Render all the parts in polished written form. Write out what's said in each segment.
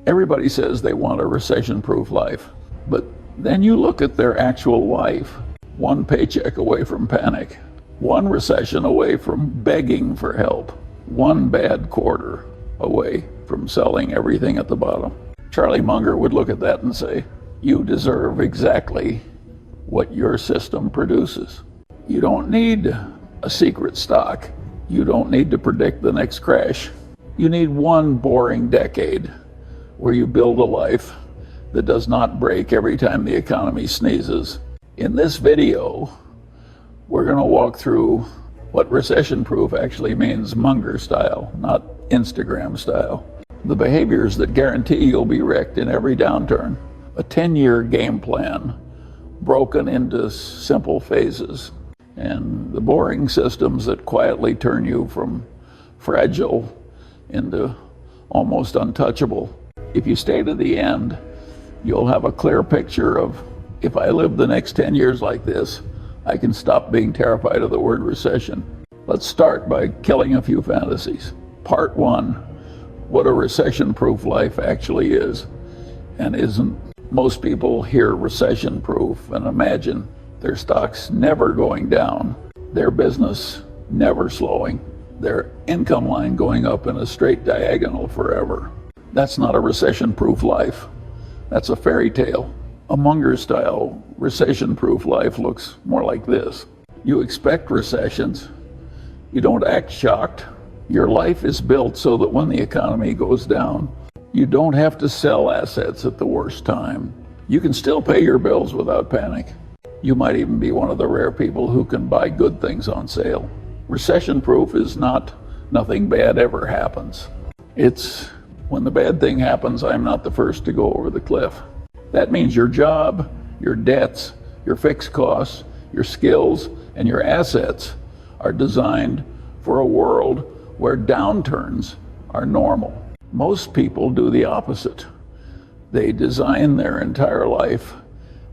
Everybody says they want a recession-proof life, but then you look at their actual life. One paycheck away from panic, one recession away from begging for help, one bad quarter away from selling everything at the bottom. Charlie Munger would look at that and say, you deserve exactly what your system produces. You don't need a secret stock. You don't need to predict the next crash. You need one boring decade where you build a life that does not break every time the economy sneezes. In this video, we're going to walk through what recession-proof actually means, Munger-style, not Instagram style. The behaviors that guarantee you'll be wrecked in every downturn. A 10-year game plan broken into simple phases. And the boring systems that quietly turn you from fragile into almost untouchable. If you stay to the end, you'll have a clear picture of, if I live the next 10 years like this, I can stop being terrified of the word recession. Let's start by killing a few fantasies. Part one, what a recession-proof life actually is and isn't. Most people hear recession-proof and imagine their stocks never going down, their business never slowing, their income line going up in a straight diagonal forever. That's not a recession-proof life. That's a fairy tale. A Munger-style recession-proof life looks more like this. You expect recessions. You don't act shocked. Your life is built so that when the economy goes down, you don't have to sell assets at the worst time. You can still pay your bills without panic. You might even be one of the rare people who can buy good things on sale. Recession-proof is not nothing bad ever happens. It's when the bad thing happens, I'm not the first to go over the cliff. That means your job, your debts, your fixed costs, your skills, and your assets are designed for a world where downturns are normal. Most people do the opposite. They design their entire life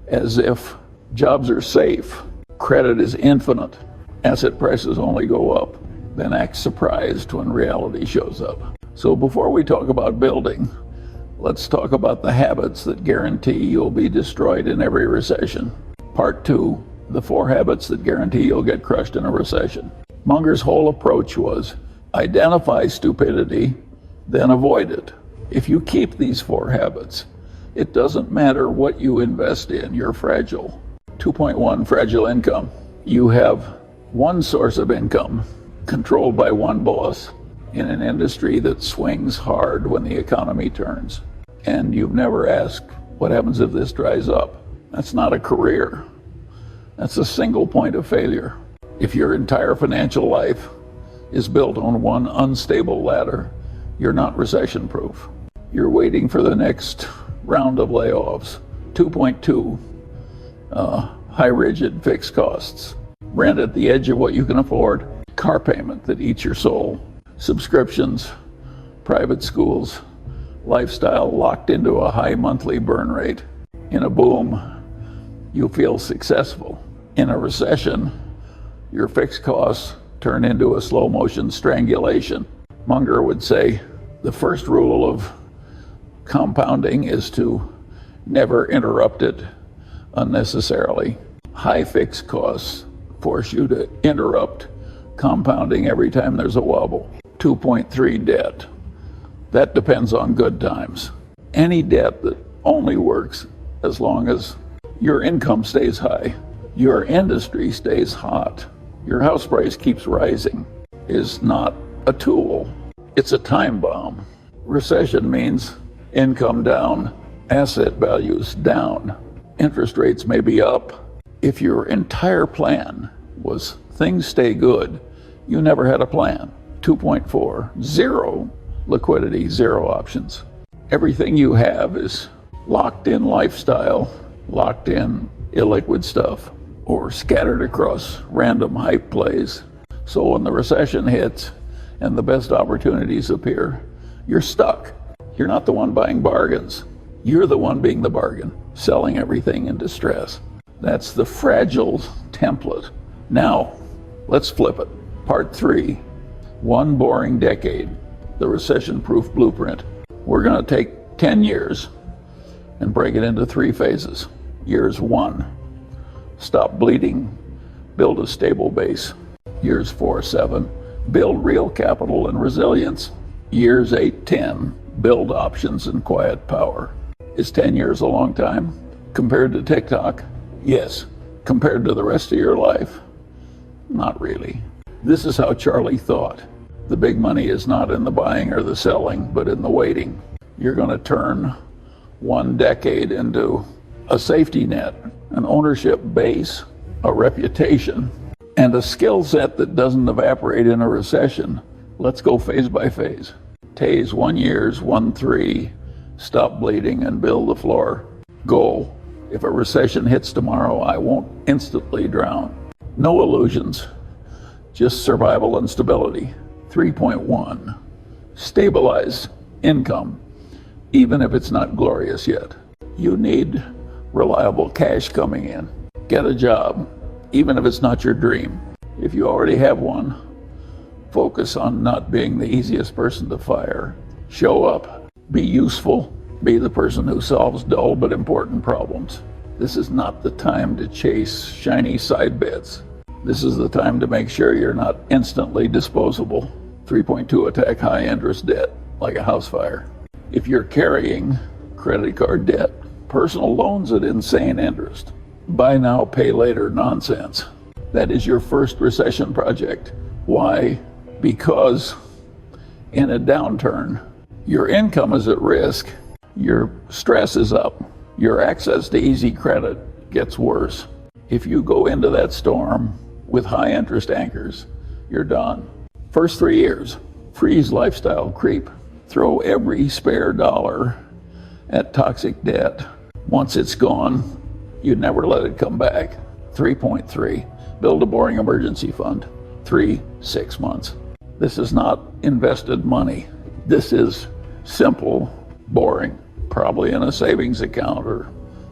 as if jobs are safe, credit is infinite, asset prices only go up, then act surprised when reality shows up. So before we talk about building, let's talk about the habits that guarantee you'll be destroyed in every recession. Part two, the 4 habits that guarantee you'll get crushed in a recession. Munger's whole approach was identify stupidity, then avoid it. If you keep these 4 habits, it doesn't matter what you invest in, you're fragile. 2.1, fragile income. You have one source of income controlled by one boss in an industry that swings hard when the economy turns. And you've never asked, what happens if this dries up? That's not a career. That's a single point of failure. If your entire financial life is built on one unstable ladder, you're not recession-proof. You're waiting for the next round of layoffs. 2.2, high rigid fixed costs. Rent at the edge of what you can afford. Car payment that eats your soul. Subscriptions, private schools, lifestyle locked into a high monthly burn rate. In a boom, you feel successful. In a recession, your fixed costs turn into a slow motion strangulation. Munger would say the first rule of compounding is to never interrupt it unnecessarily. High fixed costs force you to interrupt compounding every time there's a wobble. 2.3, debt. That depends on good times. Any debt that only works as long as your income stays high, your industry stays hot, your house price keeps rising, is not a tool. It's a time bomb. Recession means income down, asset values down, interest rates may be up. If your entire plan was things stay good, you never had a plan. 2.4, zero liquidity, zero options. Everything you have is locked in lifestyle, locked in illiquid stuff, or scattered across random hype plays. So when the recession hits and the best opportunities appear, you're stuck. You're not the one buying bargains. You're the one being the bargain, selling everything in distress. That's the fragile template. Now, let's flip it. Part 3, one boring decade, the recession-proof blueprint. We're going to take 10 years and break it into 3 phases. Years 1, stop bleeding, build a stable base. Years 4, 7, build real capital and resilience. Years 8, 10, build options and quiet power. Is 10 years a long time? Compared to TikTok? Yes. Compared to the rest of your life? Not really. This is how Charlie thought. The big money is not in the buying or the selling, but in the waiting. You're going to turn 1 decade into a safety net, an ownership base, a reputation, and a skill set that doesn't evaporate in a recession. Let's go phase by phase. Tase 1 years, 1, 3, stop bleeding and build the floor. Goal: if a recession hits tomorrow, I won't instantly drown. No illusions, just survival and stability. 3.1, stabilize income, even if it's not glorious yet. You need reliable cash coming in. Get a job, even if it's not your dream. If you already have one, focus on not being the easiest person to fire. Show up, be useful, be the person who solves dull but important problems. This is not the time to chase shiny side bits. This is the time to make sure you're not instantly disposable. 3.2, attack high interest debt like a house fire. If you're carrying credit card debt, personal loans at insane interest, buy now, pay later nonsense, that is your first recession project. Why? Because in a downturn, your income is at risk, your stress is up, your access to easy credit gets worse. If you go into that storm with high interest anchors, you're done. First 3 years, freeze lifestyle creep. Throw every spare dollar at toxic debt. Once it's gone, you never let it come back. 3.3, build a boring emergency fund. 6 months. This is not invested money. This is simple, boring, probably in a savings account or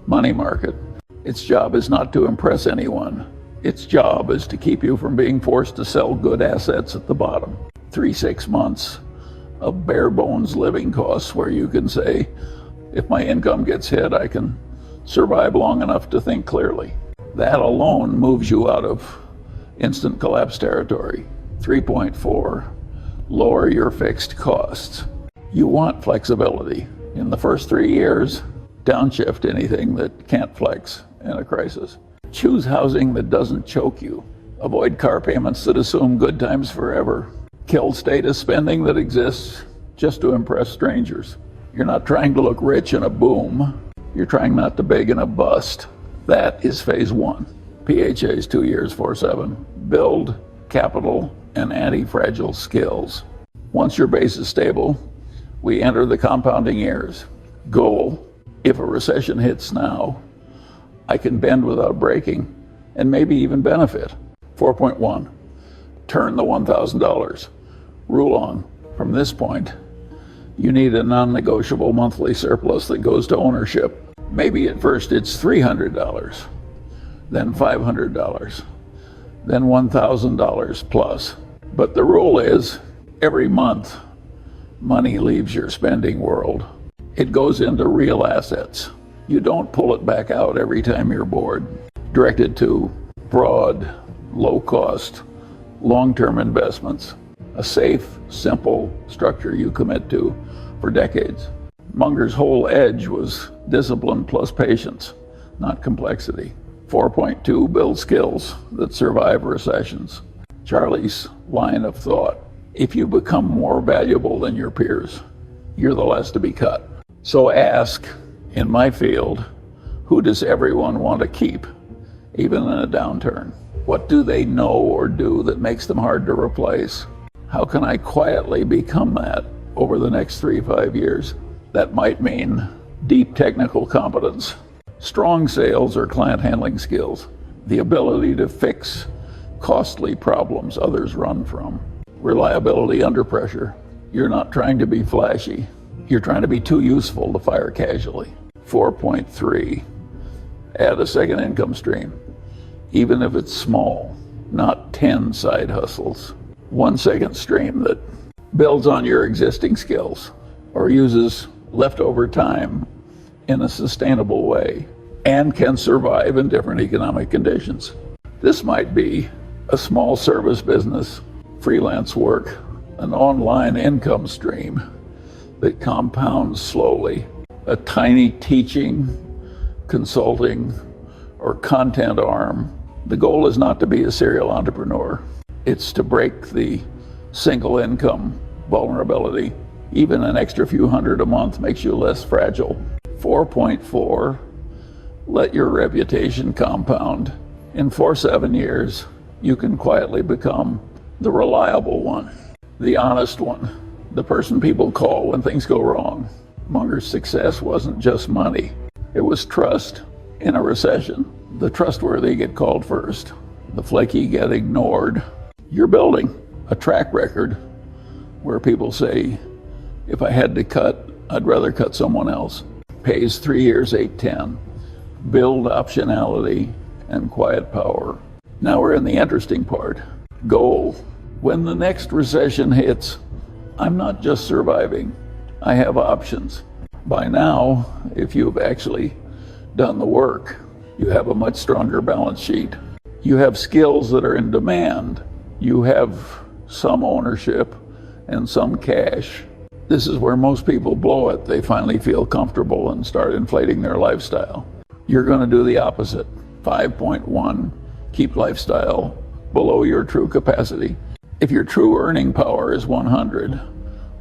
money market. Its job is not to impress anyone. Its job is to keep you from being forced to sell good assets at the bottom. 6 months of bare bones living costs where you can say, if my income gets hit, I can survive long enough to think clearly. That alone moves you out of instant collapse territory. 3.4, lower your fixed costs. You want flexibility. In the first 3 years, downshift anything that can't flex in a crisis. Choose housing that doesn't choke you. Avoid car payments that assume good times forever. Kill status spending that exists just to impress strangers. You're not trying to look rich in a boom. You're trying not to beg in a bust. That is phase 1. PHA's 2 years, 4-7. Build capital and anti-fragile skills. Once your base is stable, we enter the compounding years. Goal: if a recession hits now, I can bend without breaking and maybe even benefit. 4.1, turn the $1,000. Rule on. From this point, you need a non-negotiable monthly surplus that goes to ownership. Maybe at first it's $300, then $500, then $1,000 plus. But the rule is, every month, money leaves your spending world. It goes into real assets. You don't pull it back out every time you're bored. Direct it to broad, low-cost, long-term investments. A safe, simple structure you commit to for decades. Munger's whole edge was discipline plus patience, not complexity. 4.2, build skills that survive recessions. Charlie's line of thought: if you become more valuable than your peers, you're the last to be cut. So ask, in my field, who does everyone want to keep, even in a downturn? What do they know or do that makes them hard to replace? How can I quietly become that over the next 3-5 years? That might mean deep technical competence, strong sales or client handling skills, the ability to fix costly problems others run from, reliability under pressure. You're not trying to be flashy. You're trying to be too useful to fire casually. 4.3, add a second income stream, even if it's small, not 10 side hustles. 1 second stream that builds on your existing skills or uses leftover time in a sustainable way and can survive in different economic conditions. This might be a small service business, freelance work, an online income stream that compounds slowly, a tiny teaching, consulting, or content arm. The goal is not to be a serial entrepreneur. It's to break the single income vulnerability. Even an extra few hundred a month makes you less fragile. 4.4, let your reputation compound. In 7 years, you can quietly become the reliable one, the honest one, the person people call when things go wrong. Munger's success wasn't just money. It was trust. In a recession, the trustworthy get called first. The flaky get ignored. You're building a track record where people say, if I had to cut, I'd rather cut someone else. Pays 3 years, 8-10. Build optionality and quiet power. Now we're in the interesting part. Goal. When the next recession hits, I'm not just surviving. I have options. By now, if you've actually done the work, you have a much stronger balance sheet. You have skills that are in demand. You have some ownership and some cash. This is where most people blow it. They finally feel comfortable and start inflating their lifestyle. You're going to do the opposite. 5.1, keep lifestyle below your true capacity. If your true earning power is 100,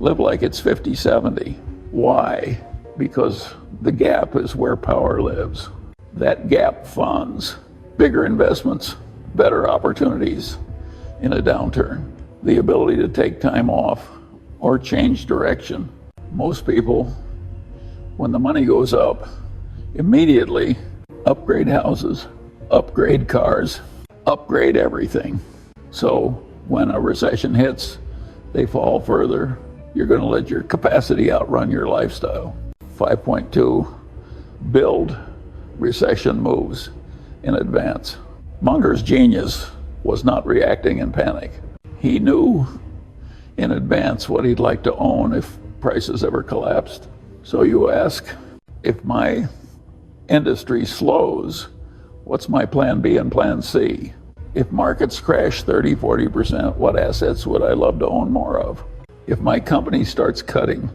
live like it's 50, 70. Why? Because the gap is where power lives. That gap funds bigger investments, better opportunities in a downturn, the ability to take time off or change direction. Most people, when the money goes up, immediately upgrade houses, upgrade cars, upgrade everything. So when a recession hits, they fall further. You're going to let your capacity outrun your lifestyle. 5.2, build recession moves in advance. Munger's genius was not reacting in panic. He knew in advance what he'd like to own if prices ever collapsed. So you ask, if my industry slows, what's my plan B and plan C? If markets crash 30, 40%, what assets would I love to own more of? If my company starts cutting,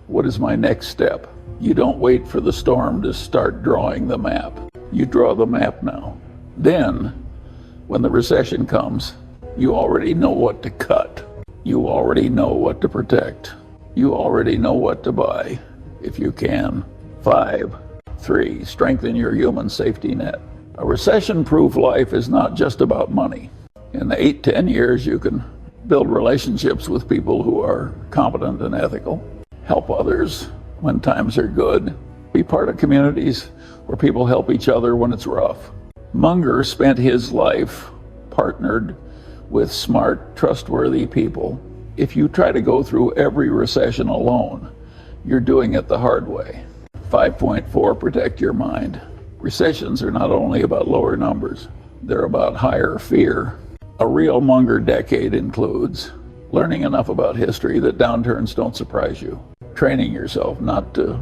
what is my next step? You don't wait for the storm to start drawing the map. You draw the map now. Then, when the recession comes, you already know what to cut. You already know what to protect. You already know what to buy, if you can. 5, 3, strengthen your human safety net. A recession-proof life is not just about money. In the 8-10 years, you can build relationships with people who are competent and ethical, help others when times are good, be part of communities where people help each other when it's rough. Munger spent his life partnered with smart, trustworthy people. If you try to go through every recession alone, you're doing it the hard way. 5.4, protect your mind. Recessions are not only about lower numbers, they're about higher fear. A real Munger decade includes learning enough about history that downturns don't surprise you, training yourself not to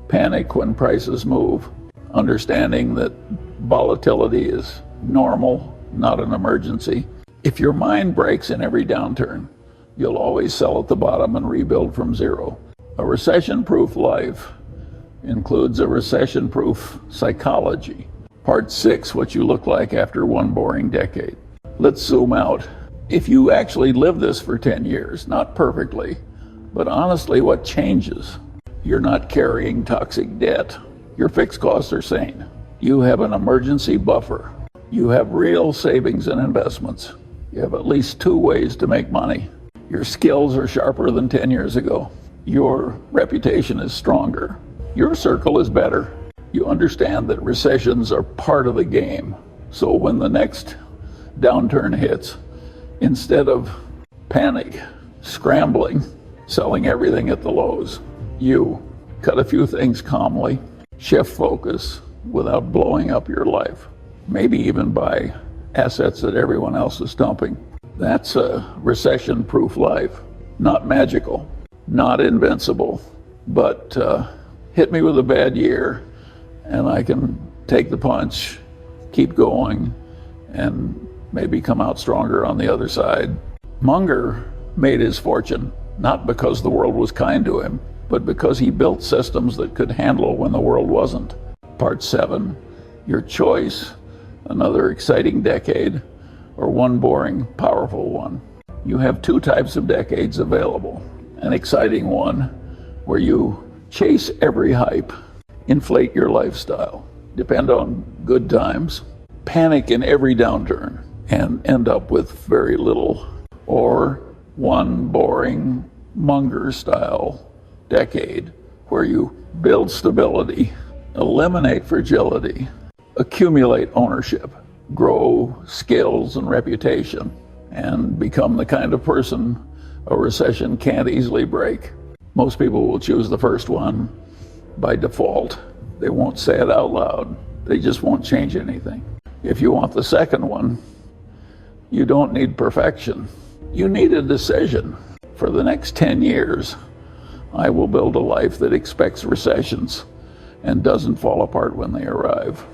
panic when prices move, understanding that volatility is normal, not an emergency. If your mind breaks in every downturn, you'll always sell at the bottom and rebuild from zero. A recession-proof life includes a recession-proof psychology. Part 6, what you look like after one boring decade. Let's zoom out. If you actually live this for 10 years, not perfectly, but honestly, what changes? You're not carrying toxic debt. Your fixed costs are sane. You have an emergency buffer. You have real savings and investments. You have at least 2 ways to make money. Your skills are sharper than 10 years ago. Your reputation is stronger. Your circle is better. You understand that recessions are part of the game. So when the next downturn hits, instead of panic, scrambling, selling everything at the lows, you cut a few things calmly, shift focus without blowing up your life, maybe even buy assets that everyone else is dumping. That's a recession-proof life. Not magical, not invincible, but hit me with a bad year and I can take the punch, keep going, and maybe come out stronger on the other side. Munger made his fortune not because the world was kind to him, but because he built systems that could handle when the world wasn't. Part 7, your choice, another exciting decade or one boring, powerful one. You have 2 types of decades available. An exciting one where you chase every hype, inflate your lifestyle, depend on good times, panic in every downturn, and end up with very little. Or one boring Munger-style decade where you build stability, eliminate fragility, accumulate ownership, grow skills and reputation, and become the kind of person a recession can't easily break. Most people will choose the first one by default. They won't say it out loud. They just won't change anything. If you want the second one, you don't need perfection. You need a decision. For the next 10 years, I will build a life that expects recessions and doesn't fall apart when they arrive.